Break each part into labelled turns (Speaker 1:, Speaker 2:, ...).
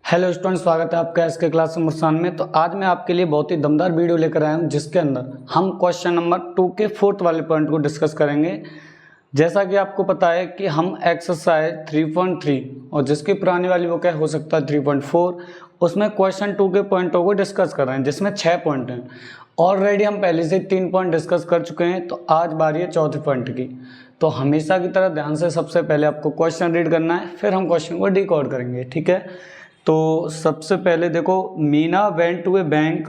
Speaker 1: Hello student, स्वागत है आपका इसके क्लास नंबर 97 में। तो आज मैं आपके लिए बहुत ही दमदार वीडियो लेकर आया हूं, जिसके अंदर हम क्वेश्चन नंबर 2 के 4th वाले पॉइंट को डिस्कस करेंगे। जैसा कि आपको पता है कि हम एक्सरसाइज 3.3 और जिसकी पुरानी वाली वो क्या हो सकता है 3.4, उसमें क्वेश्चन 2 के पॉइंटों को डिस्कस कर रहे हैं, जिसमें 6 पॉइंट हैं। ऑलरेडी हम पहले से 3 पॉइंट डिस्कस कर चुके हैं, तो आज बारी है चौथे पॉइंट की। तो हमेशा की तरह ध्यान से सबसे पहले आपको क्वेश्चन रीड करना है, फिर हम क्वेश्चन को डिकोड करेंगे, ठीक है। तो सबसे पहले देखो, Meena went to a bank.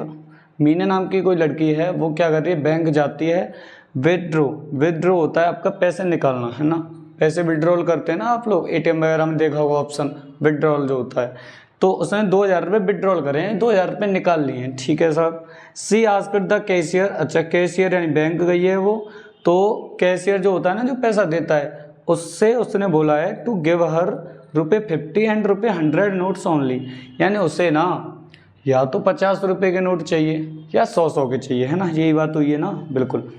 Speaker 1: Meena नाम की कोई लड़की है, वो क्या कर रही है, बैंक जाती है। विदड्रॉ होता है आपका पैसे निकालना, है ना। पैसे विड्रॉल करते हैं ना आप लोग, एटीएम वगैरह में देखा होगा ऑप्शन विड्रॉल जो होता है। तो उसने 2000 रुपये विड्रॉल करे हैं, 2000 रुपये निकाल लिए हैं, ठीक है साहब। सी आस्क्ड द कैशियर, अच्छा कैशियर यानी बैंक गई है वो, तो कैशियर जो होता है ना, जो पैसा देता है, उससे उसने बोला है to give her ₹50 and ₹100 notes only. यानी उसे ना या तो 50 रुपये के नोट चाहिए या 100 के चाहिए, है ना। यही बात हुई है ना, बिल्कुल।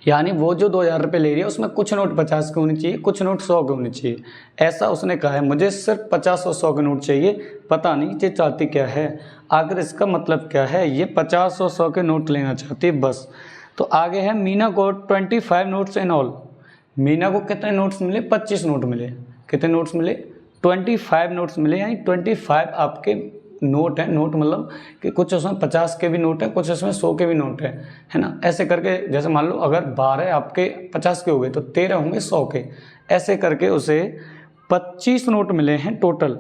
Speaker 1: यानी वो जो 2000 रुपये ले रही है, उसमें कुछ नोट 50 के होने चाहिए, कुछ नोट 100 के होने चाहिए, ऐसा उसने कहा है। मुझे सिर्फ 50 और 100 के नोट चाहिए। पता नहीं ये चाहती क्या है, आखिर इसका मतलब क्या है। ये 50 और 100 के नोट लेना चाहती है बस। तो आगे है, मीना को 25 नोट्स इन ऑल। मीना को कितने नोट्स मिले, 25 नोट मिले। कितने नोट्स मिले, 25 नोट्स मिले। यानी 25 आपके नोट हैं। नोट मतलब कि कुछ उसमें 50 के भी नोट हैं, कुछ उसमें 100 के भी नोट हैं, है ना। ऐसे करके जैसे मान लो अगर 12 आपके 50 के हो गए तो 13 होंगे 100 के। ऐसे करके उसे 25 नोट मिले हैं total.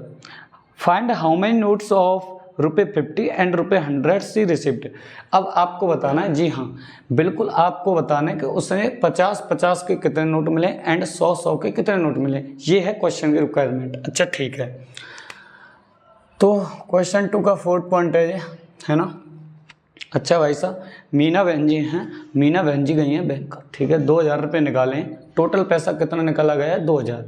Speaker 1: Find how many notes of ₹50 and ₹100 she received. अब आपको बताना है, जी हाँ बिल्कुल आपको बताना है कि उसने 50 के कितने नोट मिले एंड 100 के कितने नोट मिले। ये है क्वेश्चन की रिक्वायरमेंट। अच्छा ठीक है, तो क्वेश्चन 2 का 4th पॉइंट है ये, है ना। अच्छा भाई साहब, मीना बहन जी हैं, मीना बहन जी गई हैं बैंक, ठीक है। 2000 रुपये निकाले हैं। टोटल पैसा कितना निकाला गया है, 2000।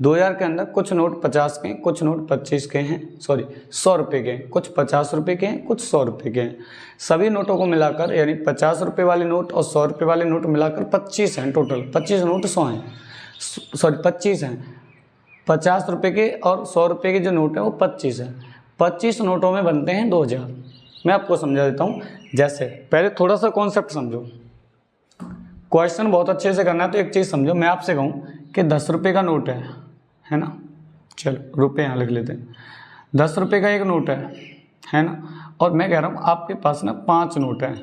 Speaker 1: 2000 के अंदर कुछ नोट 50 के हैं, कुछ नोट 25 के हैं, सॉरी 100 रुपये के हैं, कुछ 50 रुपये के हैं, कुछ 100 रुपये के हैं। सभी नोटों को मिलाकर यानी 50 रुपये वाले नोट और 100 रुपये वाले नोट मिलाकर 25 हैं टोटल। 25 नोट 100 हैं, सॉरी 25 हैं। 50 रुपये के और 100 रुपये के जो नोट हैं वो 25 हैं। 25 नोटों में बनते हैं 2000। मैं आपको समझा देता हूँ। जैसे पहले थोड़ा सा कॉन्सेप्ट समझो, क्वेश्चन बहुत अच्छे से करना है। तो एक चीज़ समझो, मैं आपसे कहूँ कि 10 रुपये का नोट है ना। चलो रुपये यहाँ लिख लेते हैं। 10 रुपये का एक नोट है ना। और मैं कह रहा हूँ आपके पास ना 5 नोट हैं।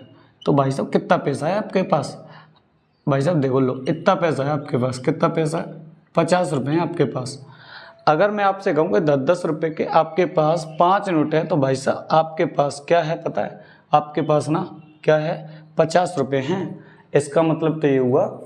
Speaker 1: तो भाई साहब कितना पैसा है आपके पास, भाई साहब देखो लो, इतना पैसा है आपके पास। कितना पैसा है, 50 रुपये हैं आपके पास। अगर मैं आपसे कहूँ कि 10-10 रुपये के आपके पास 5 नोट है, तो भाई साहब आपके पास क्या है पता है, आपके पास ना क्या है, 50 रुपये हैं। इसका मतलब तो ये हुआ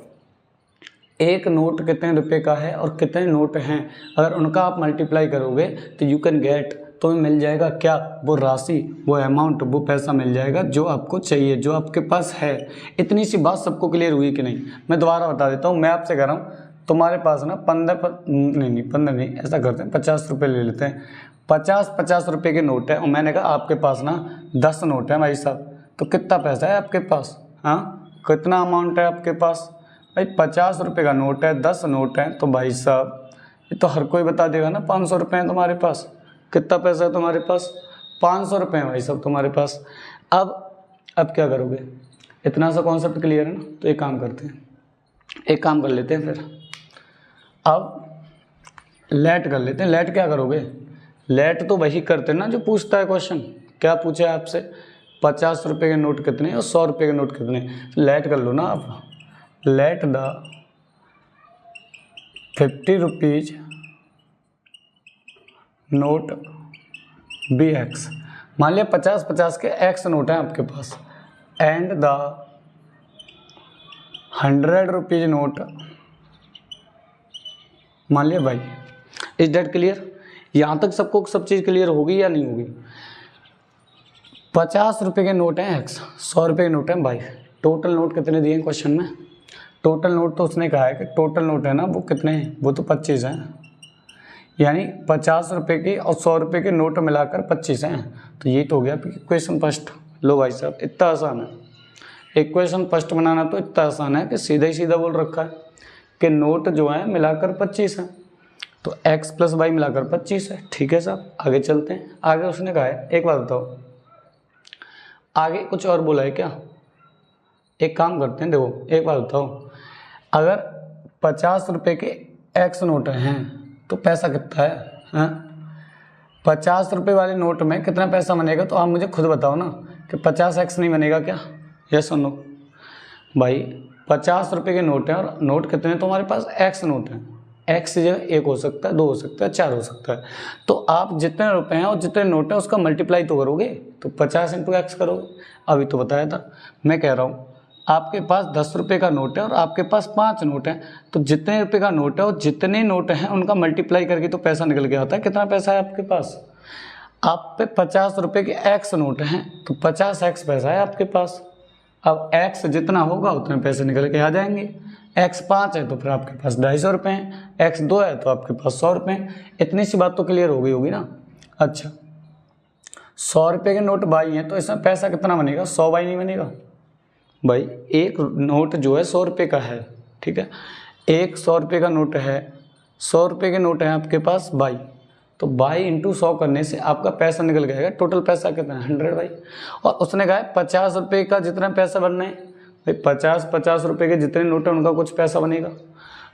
Speaker 1: एक नोट कितने रुपए का है और कितने नोट हैं, अगर उनका आप मल्टीप्लाई करोगे तो यू कैन गेट, तुम्हें मिल जाएगा क्या, वो राशि, वो अमाउंट, वो पैसा मिल जाएगा जो आपको चाहिए, जो आपके पास है। इतनी सी बात सबको क्लियर हुई कि नहीं। मैं दोबारा बता देता हूँ। मैं आपसे कह रहा हूँ तुम्हारे पास ना 15 नहीं, ऐसा करते हैं 50 रुपये ले लेते हैं। 50 रुपये के नोट है और मैंने कहा आपके पास ना 10 नोट है भाई साहब। तो कितना पैसा है आपके पास, हाँ कितना अमाउंट है आपके पास भाई। 50 रुपये का नोट है, 10 नोट है, तो भाई साहब ये तो हर कोई बता देगा ना 500 रुपये हैं तुम्हारे पास। कितना पैसा है तुम्हारे पास, 500 रुपये हैं भाई साहब तुम्हारे पास। अब क्या करोगे, इतना सा कॉन्सेप्ट क्लियर है ना। तो एक काम करते हैं, एक काम कर लेते हैं फिर। अब लेट कर लेते हैं। लेट क्या करोगे, लेट तो वही करते हैं ना जो पूछता है क्वेश्चन। क्या पूछा है आपसे, 50 रुपये के नोट कितने और 100 रुपये के नोट कितने। लेट कर लो ना आप। Let the 50 rupees note be x. मान लिया 50 के एक्स नोट हैं आपके पास, एंड द 100 रुपीज नोट, मान लिया भाई। इज डेट क्लियर, यहाँ तक सबको सब चीज़ क्लियर होगी या नहीं होगी। 50 रुपये के नोट हैं एक्स, 100 रुपये के नोट हैं भाई। टोटल नोट कितने दिए हैं क्वेश्चन में, टोटल नोट तो उसने कहा है कि टोटल नोट है ना वो कितने हैं, वो तो 25 हैं। यानी 50 रुपये के और 100 रुपये के नोट मिलाकर 25 हैं। तो ये तो हो गया इक्वेशन फर्स्ट। लो भाई साहब इतना आसान है इक्वेशन फर्स्ट बनाना, तो इतना आसान है कि सीधा ही सीधा बोल रखा है कि नोट जो है मिलाकर 25 हैं। तो x प्लस वाई मिलाकर 25 है। ठीक है साहब, आगे चलते हैं। आगे उसने कहा है, एक बात बताओ, आगे कुछ और बोला है क्या? एक काम करते हैं, देखो एक बात बताओ, अगर 50 रुपये के x नोट हैं तो पैसा कितना है? 50 रुपये वाले नोट में कितना पैसा बनेगा? तो आप मुझे खुद बताओ ना कि 50x नहीं बनेगा क्या? ये सुनो भाई, 50 रुपये के नोट हैं और नोट कितने हैं तुम्हारे पास? x नोट हैं। x की जगह 1 हो सकता है, 2 हो सकता है, 4 हो सकता है। तो आप जितने रुपए हैं और जितने नोट हैं उसका मल्टीप्लाई तो करोगे, तो 50 × x करोगे। अभी तो बताया था। मैं कह रहा हूँ आपके पास 10 रुपये का नोट है और आपके पास 5 नोट हैं, तो जितने रुपये का नोट है और जितने नोट हैं उनका मल्टीप्लाई करके तो पैसा निकल के आता है। कितना पैसा है आपके पास? आप पे 50 रुपये के x नोट हैं तो 50x पैसा है आपके पास। अब x जितना होगा उतने पैसे निकल के आ जाएंगे। x 5 है तो फिर आपके पास 250 रुपये हैं, x 2 है तो आपके पास 100 रुपये हैं। इतनी सी बात तो क्लियर हो गई होगी ना। अच्छा, 100 रुपये के नोट बाई हैं तो इसमें पैसा कितना बनेगा? 100 बाई नहीं बनेगा भाई। एक नोट जो है 100 रुपये का है, ठीक है, एक 100 रुपये का नोट है, 100 रुपये के नोट है आपके पास बाई, तो बाई इंटू 100 करने से आपका पैसा निकल गएगा। टोटल पैसा कितना है? 100 भाई। और उसने कहा है 50 रुपये का जितना पैसा बनना है भाई, 50 रुपये के जितने नोट हैं उनका कुछ पैसा बनेगा,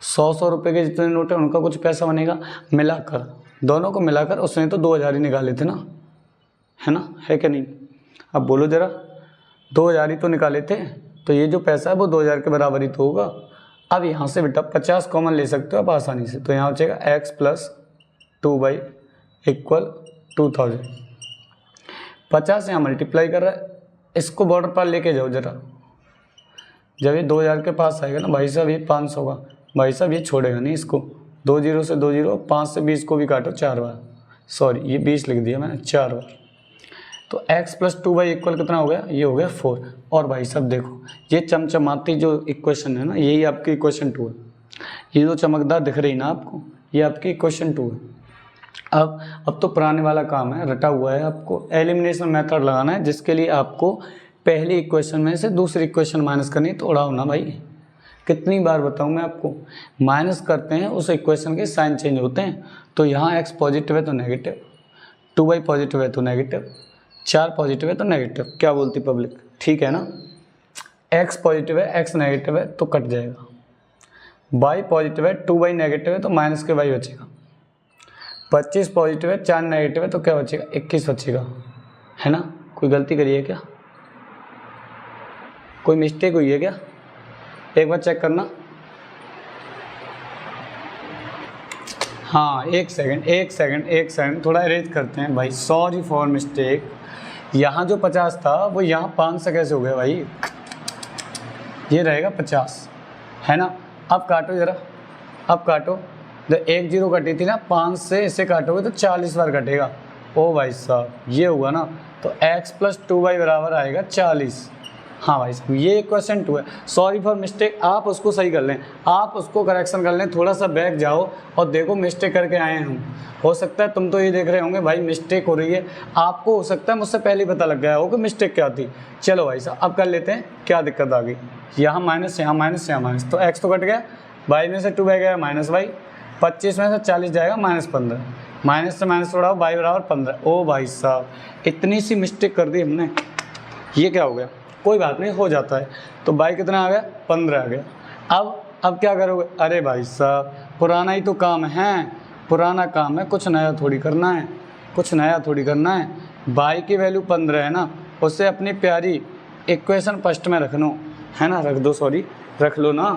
Speaker 1: 100 रुपये के जितने नोट हैं उनका कुछ पैसा बनेगा, मिलाकर दोनों को मिलाकर उसने तो 2000 ही निकाले थे ना, है ना, है क्या नहीं? अब बोलो ज़रा, 2000 ही तो निकाले थे, तो ये जो पैसा है वो 2000 के बराबर ही तो होगा। अब यहाँ से बेटा 50 कॉमन ले सकते हो आप आसानी से, तो यहाँ हो जाएगा x प्लस 2y इक्वल 2000। 50 यहाँ मल्टीप्लाई कर रहा है, इसको बॉर्डर पर लेके जाओ जरा। जब ये 2000 के पास आएगा ना भाई साहब, ये 500 होगा भाई साहब, ये छोड़ेगा नहीं इसको। 2 0 से 2 0, 5 से 20 को भी काटो 4 बार, सॉरी ये 20 लिख दिया मैंने, 4 बार। तो x प्लस 2y इक्वल कितना हो गया? ये हो गया 4। और भाई साहब देखो, ये चमचमाती जो इक्वेशन है ना, यही आपकी इक्वेशन 2 है। ये जो चमकदार दिख रही ना आपको, ये आपकी इक्वेशन 2 है। अब तो पुराने वाला काम है, रटा हुआ है। आपको एलिमिनेशन मेथड लगाना है, जिसके लिए आपको पहली इक्वेशन में से दूसरी इक्वेशन माइनस करनी है। तो उड़ाओ ना भाई, कितनी बार बताऊँ मैं आपको, माइनस करते हैं उस इक्वेशन के साइन चेंज होते हैं। तो यहाँ x पॉजिटिव है तो नेगेटिव, 2y पॉजिटिव है तो नेगेटिव, 4 पॉजिटिव है तो नेगेटिव। क्या बोलती पब्लिक? ठीक है ना। x पॉजिटिव है, x नेगेटिव है तो कट जाएगा, y पॉजिटिव है, 2y नेगेटिव है तो माइनस के y बचेगा, 25 पॉजिटिव है, 4 नेगेटिव है तो क्या बचेगा? 21 बचेगा, है ना। कोई गलती करी है क्या? कोई मिस्टेक हुई है क्या? एक बार चेक करना। हाँ, एक सेकंड थोड़ा अरेंज करते हैं भाई, सॉरी फॉर मिस्टेक। यहाँ जो 50 था वो यहाँ 5 से कैसे हो गया भाई? ये रहेगा 50, है ना। अब काटो जरा, अब काटो। जब 1 0 कटी थी ना, 5 से इसे काटोगे तो 40 बार कटेगा। ओ भाई साहब, ये हुआ ना, तो x प्लस 2y बराबर आएगा 40। हाँ भाई साहब, ये क्वेश्चन 2 है। सॉरी फॉर मिस्टेक, आप उसको सही कर लें, आप उसको करेक्शन कर लें। थोड़ा सा बैक जाओ और देखो मिस्टेक करके आए हैं हम। हो सकता है तुम तो ये देख रहे होंगे भाई मिस्टेक हो रही है, आपको हो सकता है मुझसे पहले ही पता लग गया हो कि मिस्टेक क्या थी। चलो भाई साहब, अब कर लेते हैं, क्या दिक्कत आ गई। यहाँ माइनस, यहाँ माइनस, यहाँ माइनस, तो x तो कट गया, y में से 2 बह गया माइनस y, 25 में से 40 जाएगा -15, माइनस से माइनस उड़ाओ, y बराबर 15। ओ भाई साहब, इतनी सी मिस्टेक कर दी हमने, ये क्या हो गया? कोई बात नहीं, हो जाता है। तो y कितना आ गया? 15 आ गया। अब क्या करोगे? अरे भाई साहब, पुराना ही तो काम है, पुराना काम है, कुछ नया थोड़ी करना है, कुछ नया थोड़ी करना है। y की वैल्यू 15 है ना, उससे अपनी प्यारी इक्वेशन फर्स्ट में रख लो, है ना, रख दो, सॉरी रख लो ना।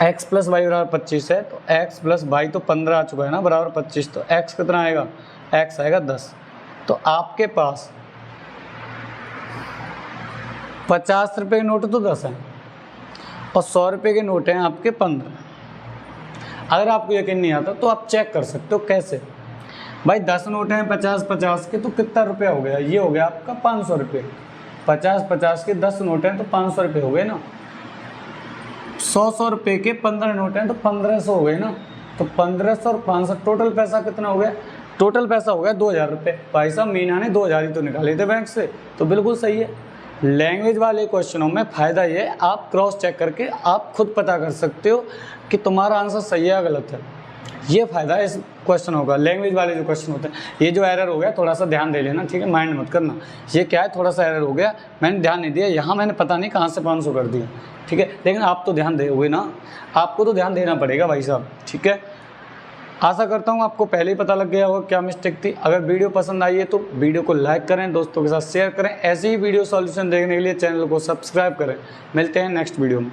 Speaker 1: x प्लस वाई बराबर 25 है, तो x प्लस वाई तो 15 आ चुका है ना, बराबर 25, तो x कितना आएगा? x आएगा 10। तो आपके पास 50 रुपये के नोट तो 10 हैं और 100 रुपये के नोट हैं आपके 15। अगर आपको यकीन नहीं आता तो आप चेक कर सकते हो। कैसे भाई? 10 नोट हैं 50-50 के, तो कितना रुपया हो गया? ये हो गया आपका 500 रुपये। 50-50 के 10 नोट हैं तो 500 रुपये हो गए ना। 100 रुपये के 15 नोट हैं तो 1500 हो गए ना। तो 1500 और 500 टोटल पैसा कितना हो गया? टोटल पैसा हो गया 2000 रुपये। भाई साहब, मीना ने 2000 ही तो निकाले थे बैंक से, तो बिल्कुल सही है। लैंग्वेज वाले क्वेश्चनों में फ़ायदा ये है, आप क्रॉस चेक करके आप खुद पता कर सकते हो कि तुम्हारा आंसर सही है या गलत है। ये फ़ायदा इस क्वेश्चनों का, लैंग्वेज वाले जो क्वेश्चन होते हैं। ये जो एरर हो गया थोड़ा सा ध्यान दे लेना, ठीक है, माइंड मत करना। ये क्या है, थोड़ा सा एरर हो गया, मैंने ध्यान नहीं दिया, यहाँ मैंने पता नहीं कहाँ से 500 कर दिया, ठीक है, लेकिन आप तो ध्यान दोगे ना, आपको तो ध्यान देना पड़ेगा भाई साहब, ठीक है। आशा करता हूँ आपको पहले ही पता लग गया होगा क्या मिस्टेक थी। अगर वीडियो पसंद आई है तो वीडियो को लाइक करें, दोस्तों के साथ शेयर करें। ऐसे ही वीडियो सॉल्यूशन देखने के लिए चैनल को सब्सक्राइब करें। मिलते हैं नेक्स्ट वीडियो में।